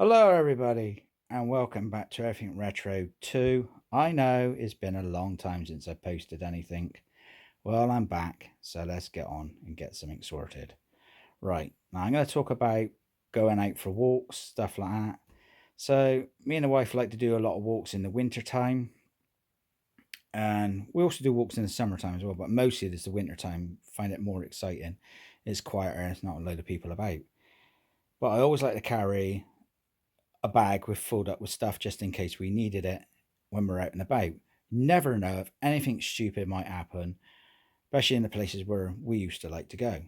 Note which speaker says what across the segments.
Speaker 1: Hello everybody and welcome back to Everything Retro 2. I know it's been a long time since I posted anything. Well, I'm back, so let's get on and get something sorted. Right, now I'm going to talk about going out for walks, stuff like that. So me and the wife like to do a lot of walks in the winter time. And we also do walks in the summertime as well, but mostly it's the winter time. Find it more exciting. It's quieter and it's not a load of people about. But I always like to carry a bag with filled up with stuff just in case we needed it when we're out and about. Never know if anything stupid might happen, especially in the places where we used to like to go.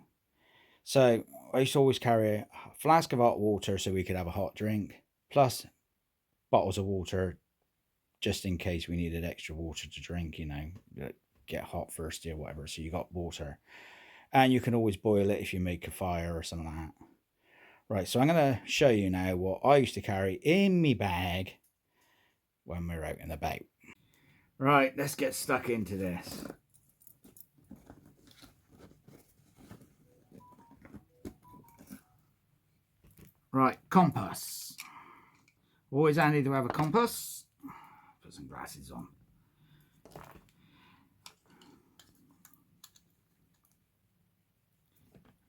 Speaker 1: So I used to always carry a flask of hot water so we could have a hot drink, plus bottles of water just in case we needed extra water to drink, get hot thirsty or whatever. So you got water. And you can always boil it if you make a fire or something like that. Right, so I'm going to show you now what I used to carry in my bag when we're out and about. Right, let's get stuck into this. Right, compass. Always handy to have a compass. Put some glasses on.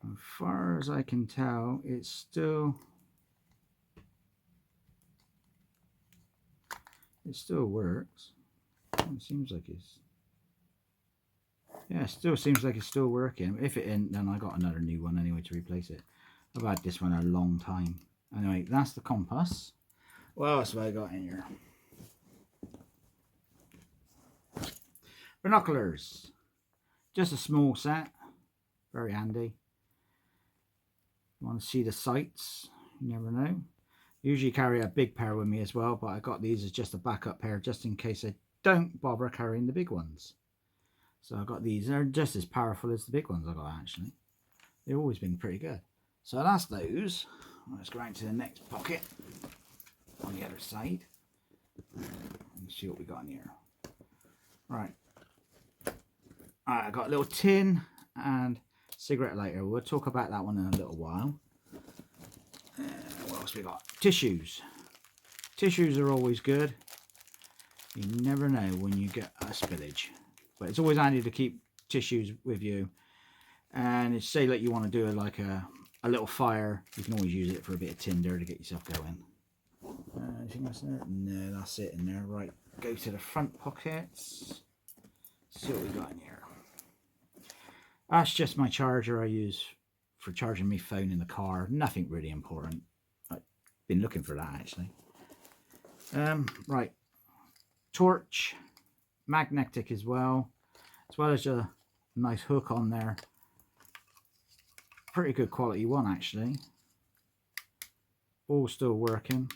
Speaker 1: As far as I can tell, it still works. It seems like it still seems like it's still working. If it isn't, then I got another new one anyway to replace it. I've had this one a long time. Anyway, that's the compass. What else have I got in here? Binoculars. Just a small set. Very handy. You want to see the sights? You never know. Usually carry a big pair with me as well, but I got these as just a backup pair just in case I don't bother carrying the big ones. So I got these. They're just as powerful as the big ones I got actually. They've always been pretty good. So that's those. Let's go into the next pocket on the other side and see what we got in here. Right. I got a little tin and cigarette lighter. We'll talk about that one in a little while. What else we got? Tissues. Tissues are always good. You never know when you get a spillage, but it's always handy to keep tissues with you. And say like you want to do like a little fire, you can always use it for a bit of tinder to get yourself going. Anything else in there? No, that's it in there. Right, go to the front pockets. See what we got in here. That's just my charger I use for charging my phone in the car. Nothing really important. I've been looking for that actually. Right, torch, magnetic as well as a nice hook on there. Pretty good quality one actually. All still working.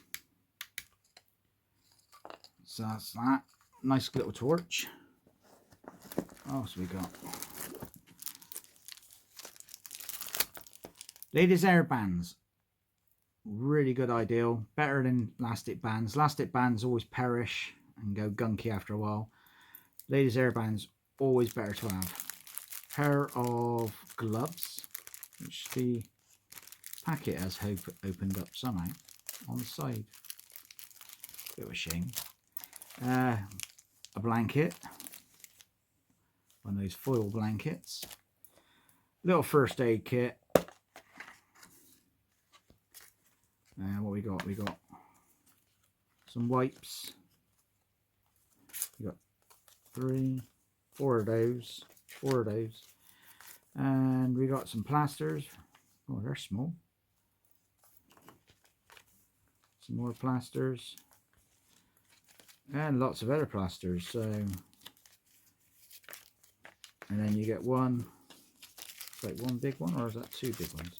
Speaker 1: So that's that. Nice little torch. What else we got? Ladies' hair bands. Really good ideal. Better than elastic bands. Elastic bands always perish and go gunky after a while. Ladies' hair bands always better to have. Pair of gloves, which the packet has opened up somehow on the side. Bit of a shame. A blanket. One of those foil blankets. Little first aid kit. What we got? We got some wipes. We got 4 of those, and we got some plasters. Oh, they're small. Some more plasters, and lots of other plasters. So, and then you get one. It's like one big one, or is that 2 big ones?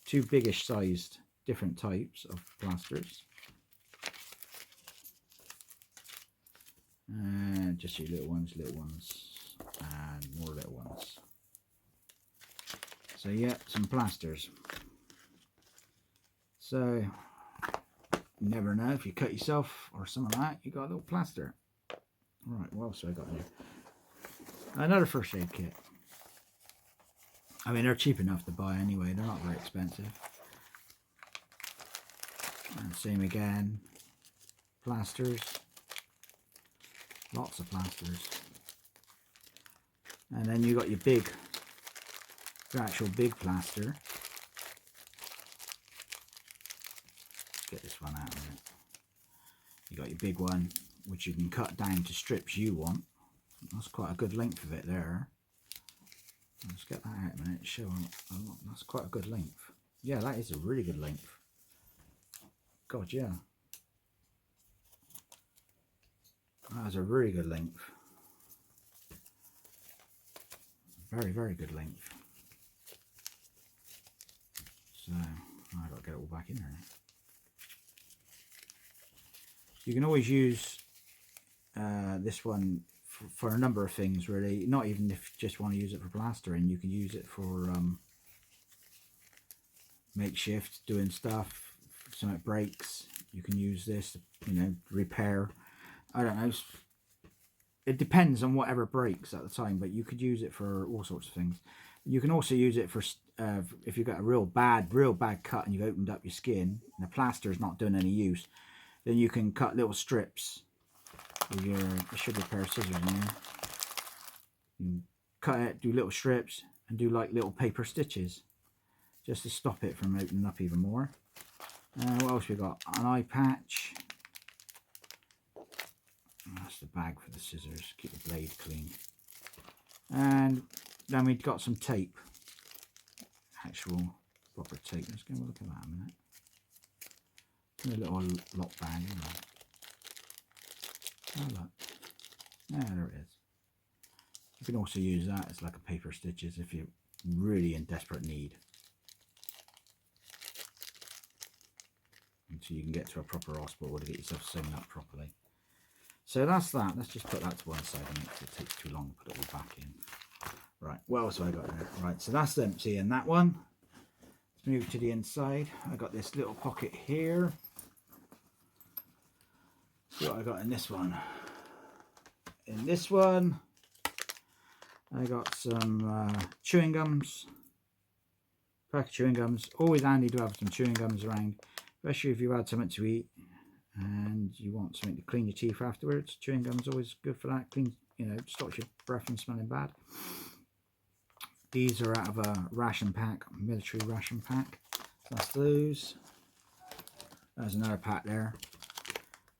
Speaker 1: 2 biggish sized. Different types of plasters, and just your little ones, and more little ones. So yeah, some plasters. So you never know, if you cut yourself or something like that, you got a little plaster. Right, what else have I got here? Another first aid kit. I mean, they're cheap enough to buy anyway. They're not very expensive. And same again, plasters, lots of plasters. And then you got your actual big plaster. Get this one out of it. You got your big one, which you can cut down to strips you want. That's quite a good length of it there. Let's get that out a minute. Show them. Oh, that's quite a good length. Yeah, that is a really good length. God, yeah. That is a really good length. Very, very good length. So, I've got to get it all back in there now. You can always use this one for a number of things, really. Not even if you just want to use it for plastering. You can use it for makeshift, doing stuff. If something breaks, you can use this, you know, repair. I don't know. It depends on whatever breaks at the time, but you could use it for all sorts of things. You can also use it for if you've got a real bad cut and you've opened up your skin and the plaster is not doing any use, then you can cut little strips with your, there should be a pair of scissors in here. You can cut it, do little strips, and do like little paper stitches just to stop it from opening up even more. What else we got? An eye patch. That's the bag for the scissors, keep the blade clean. And then we've got some tape, actual proper tape. Let's go and look at that a minute. In a little lock bag, isn't it? Oh look, yeah, there it is. You can also use that as like a paper stitches if you're really in desperate need, until you can get to a proper hospital to get yourself sewn up properly. So that's that. Let's just put that to one side, and it takes too long to put it all back in. Right, what else have I got there? Right, so that's empty in that one. Let's move to the inside. I got this little pocket here. See what I got in this one. In this one, I got some chewing gums. Pack of chewing gums. Always handy to have some chewing gums around, especially if you've had something to eat and you want something to clean your teeth afterwards. Chewing gum's always good for that. Clean, you know, stops your breath from smelling bad. These are out of a ration pack, military ration pack. So that's those. There's another pack there,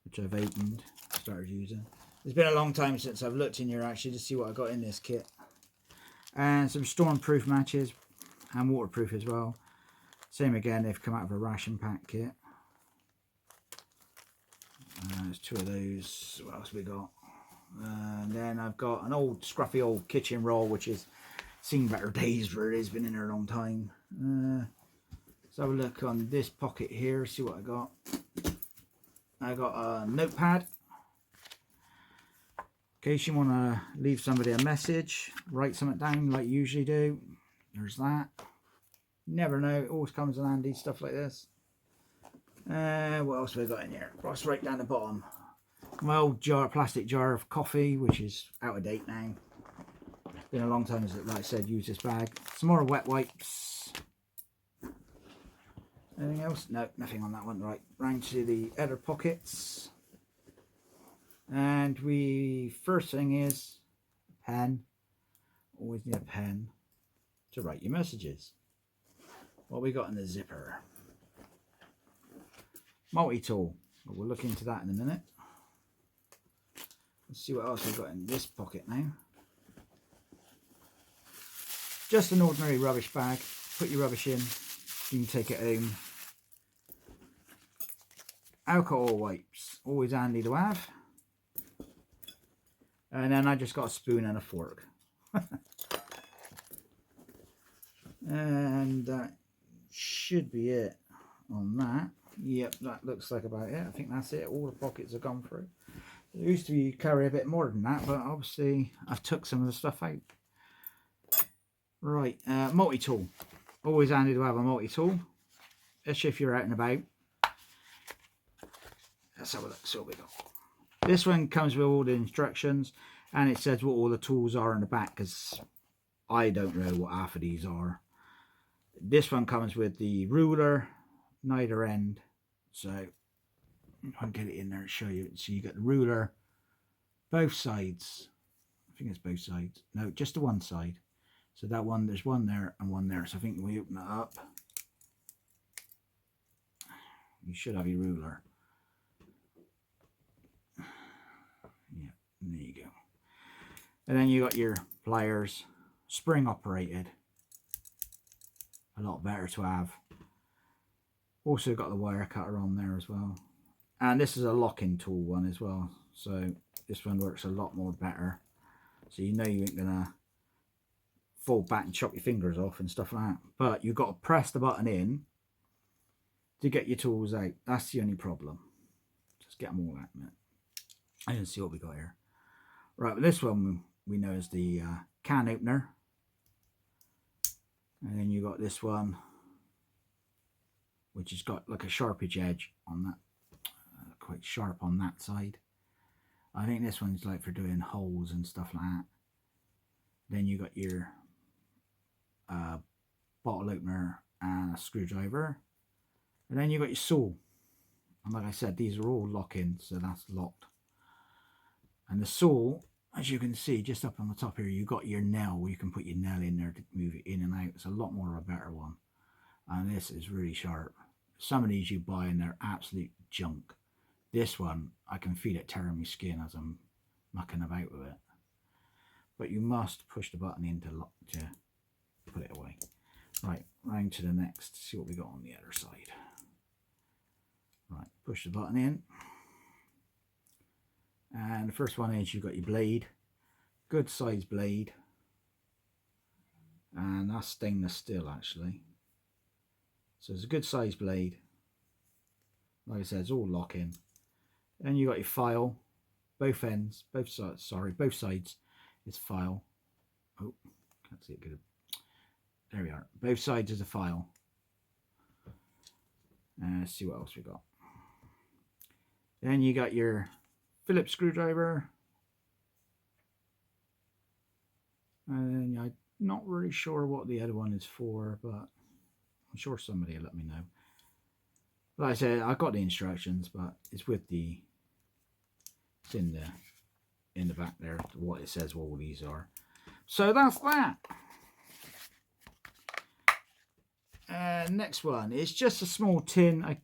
Speaker 1: which I've opened, started using. It's been a long time since I've looked in here actually to see what I got in this kit. And some stormproof matches and waterproof as well. Same again, they've come out of a ration pack kit. There's two of those. What else we got? And then I've got an old scruffy old kitchen roll, which is seen better days where it has been in there a long time. Let's have a look on this pocket here, see what I got. I got a notepad. In case you want to leave somebody a message, write something down like you usually do. There's that. You never know, it always comes in handy, stuff like this. What else have I got in here? What's right down the bottom? My old jar, plastic jar of coffee, which is out of date now. Been a long time since, like I said, used this bag. Some more wet wipes. Anything else? No, nothing on that one. Right, round to the other pockets. And first thing is a pen. Always need a pen to write your messages. What we got in the zipper? Multi-tool. We'll look into that in a minute. Let's see what else we've got in this pocket now. Just an ordinary rubbish bag. Put your rubbish in. You can take it home. Alcohol wipes. Always handy to have. And then I just got a spoon and a fork. And that should be it on that. Yep, that looks like about it. I think that's it. All the pockets have gone through. It used to be carry a bit more than that, but obviously I've took some of the stuff out. Right, multi-tool. Always handy to have a multi-tool, especially if you're out and about. Let's have a look, see what we got. This one comes with all the instructions, and it says what all the tools are in the back, because I don't know what half of these are. This one comes with the ruler, neither end, So I'll get it in there and show you. So you got the ruler, both sides. I think it's both sides. No, just the one side. So that one, there's one there and one there. So I think we open it up. You should have your ruler. Yeah, there you go. And then you got your pliers, spring operated. A lot better to have. Also got the wire cutter on there as well. And this is a locking tool one as well. So this one works a lot more better. So you know you ain't gonna fall back and chop your fingers off and stuff like that. But you've got to press the button in to get your tools out. That's the only problem. Just get them all out in a minute. And see what we got here. Right, well, this one we know is the can opener. And then you got this one, which has got like a sharpish edge on that, quite sharp on that side. I think this one's like for doing holes and stuff like that. Then you got your bottle opener and a screwdriver. And then you got your saw. And like I said, these are all lock-in, so that's locked. And the saw, as you can see, just up on the top here, you got your nail where you can put your nail in there to move it in and out. It's a lot more of a better one. And this is really sharp. Some of these you buy and they're absolute junk. This one, I can feel it tearing my skin as I'm mucking about with it. But you must push the button in to lock to put it away. Right, round to the next, see what we got on the other side. Right, push the button in. And the first one is you've got your blade. Good size blade. And that's stainless steel actually. So it's a good size blade. Like I said, it's all lock-in. Then you got your file. Both ends, both sides, sorry, both sides is file. Oh, can't see it good. There we are. Both sides is a file. Let's see what else we got. Then you got your Phillips screwdriver. And I'm not really sure what the other one is for, but I'm sure somebody will let me know. Like I said, I got the instructions, but it's with the, it's in the back there, what it says what all these are. So that's that. Next one is just a small tin. I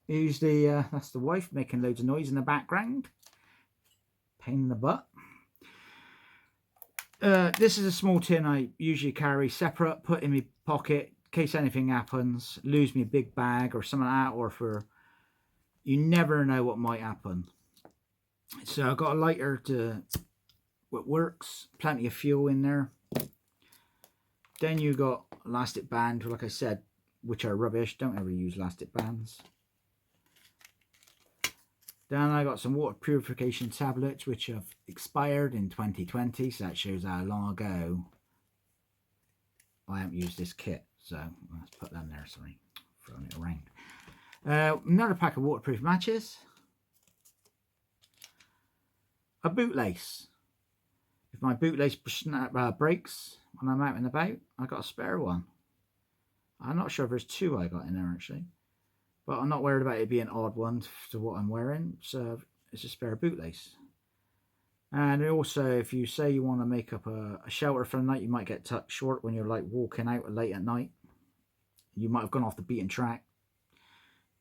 Speaker 1: use the, that's the wife making loads of noise in the background. Pain in the butt. This is a small tin I usually carry separate, put in my pocket in case anything happens, lose me big bag or something like that, or for, you never know what might happen. So I've got a lighter to what works, plenty of fuel in there. Then you got elastic band, like I said, which are rubbish. Don't ever use elastic bands. Then I got some water purification tablets, which have expired in 2020, so that shows how long ago I haven't used this kit. So let's put them there, sorry, throwing it around. Another pack of waterproof matches. A bootlace. If my bootlace breaks when I'm out and about, I got a spare one. I'm not sure if there's two I got in there actually. But I'm not worried about it being odd ones to what I'm wearing. So it's a spare bootlace. And also, if you say you want to make up a shelter for the night, you might get tucked short when you're like walking out late at night. You might have gone off the beaten track.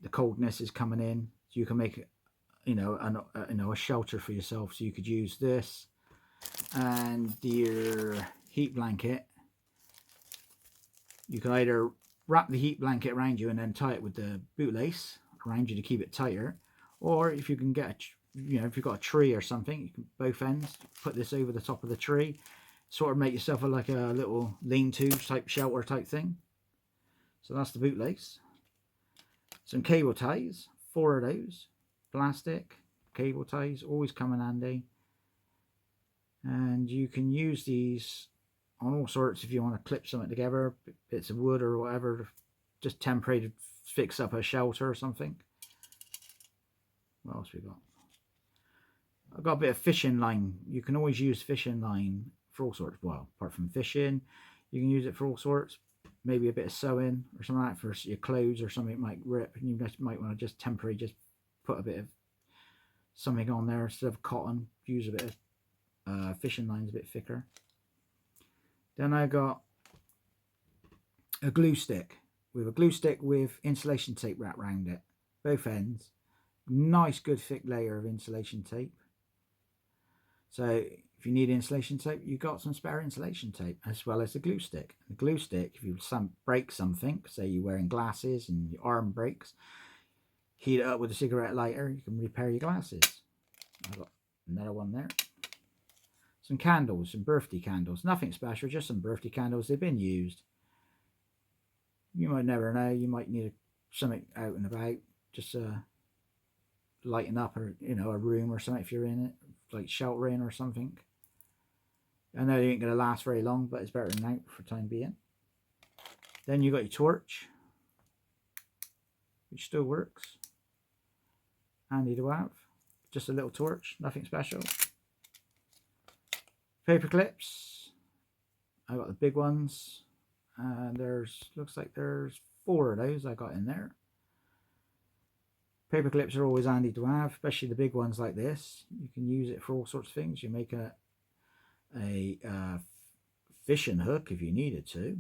Speaker 1: The coldness is coming in. So you can make, you know, a shelter for yourself. So you could use this and your heat blanket. You can either wrap the heat blanket around you and then tie it with the bootlace around you to keep it tighter, or if you can get if you've got a tree or something, you can both ends put this over the top of the tree, sort of make yourself like a little lean-to type shelter type thing. So that's the bootlace. Some cable ties, 4 of those, plastic cable ties, always come in handy, and you can use these on all sorts if you want to clip something together, bits of wood or whatever, just temporary to fix up a shelter or something. What else we got? I've got a bit of fishing line. You can always use fishing line for all sorts. Well, apart from fishing, you can use it for all sorts. maybe a bit of sewing or something like that for your clothes or something might rip, and you just might want to just temporarily just put a bit of something on there instead of cotton. Use a bit of fishing lines, a bit thicker. Then I got a glue stick with insulation tape wrapped around it, both ends. Nice good thick layer of insulation tape. So if you need insulation tape, you've got some spare insulation tape, as well as the glue stick. The glue stick, if you break something, say you're wearing glasses and your arm breaks, heat it up with a cigarette lighter, you can repair your glasses. I've got another one there. Some candles, some birthday candles. Nothing special, just some birthday candles. They've been used. You might never know. You might need something out and about. Just lighten up, or a room or something if you're in it, like sheltering or something. I know they ain't going to last very long, but it's better than out for the time being. Then you got your torch, which still works. Handy to have. Just a little torch, nothing special. Paper clips. I got the big ones, and looks like there's 4 of those I got in there. Paper clips are always handy to have, especially the big ones like this. You can use it for all sorts of things. You make a fishing hook if you needed to.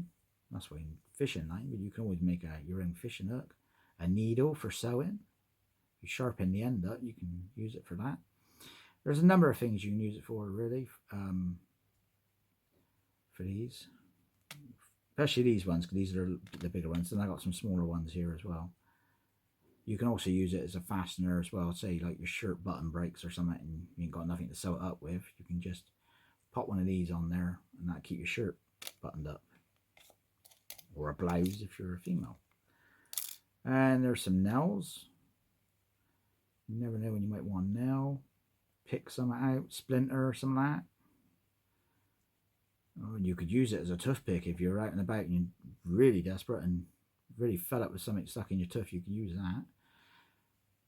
Speaker 1: That's why fishing line, but you can always make your own fishing hook. A needle for sewing. You sharpen the end up, you can use it for that. There's a number of things you can use it for, really, for these. Especially these ones, because these are the bigger ones. Then I got some smaller ones here as well. You can also use it as a fastener as well. Say like your shirt button breaks or something and you ain't got nothing to sew it up with. You can just pop one of these on there and that'll keep your shirt buttoned up. Or a blouse if you're a female. And there's some nails. You never know when you might want a nail. Pick something out, splinter or something like that. Oh, and you could use it as a toothpick if you're out and about and you're really desperate and really fed up with something stuck in your tooth. You can use that.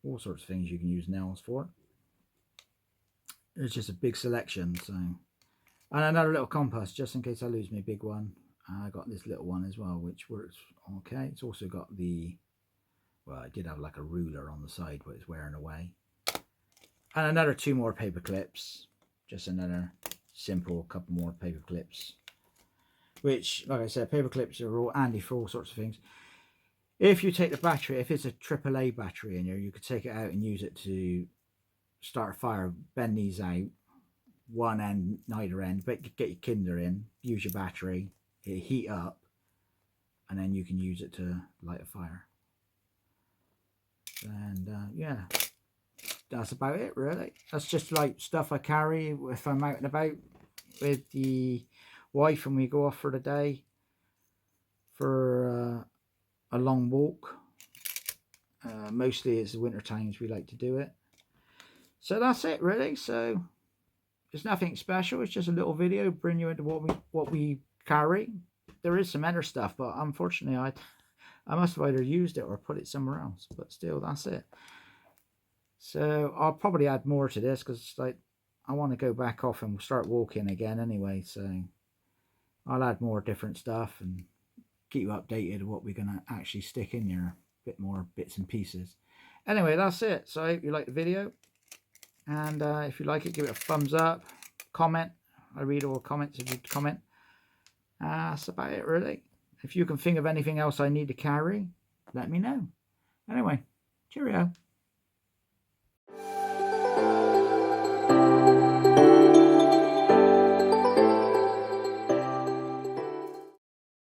Speaker 1: All sorts of things you can use nails for. It's just a big selection. So, and another little compass just in case I lose my big one. I got this little one as well, which works okay. It's also got well, I did have like a ruler on the side, but it's wearing away. And another 2 more paper clips. Just another simple couple more paper clips. Which, like I said, paper clips are all handy for all sorts of things. If you take the battery, if it's a AAA battery in here, you could take it out and use it to start a fire. Bend these out, one end, neither end, but get your Kinder in, use your battery, it'll heat up, and then you can use it to light a fire. And yeah, that's about it really. That's just like stuff I carry if I'm out and about with the wife and we go off for the day for a long walk. Mostly it's the winter times we like to do it. So that's it really. So it's nothing special, it's just a little video bring you into what we carry. There is some other stuff, but unfortunately I must have either used it or put it somewhere else, but still that's it. So I'll probably add more to this because like I want to go back off and start walking again anyway, so I'll add more different stuff and keep you updated of what we're going to actually stick in there, a bit more bits and pieces. Anyway, that's it. So I hope you like the video, and if you like it, give it a thumbs up, comment. I read all the comments if you comment. That's about it really. If you can think of anything else I need to carry, let me know. Anyway, cheerio.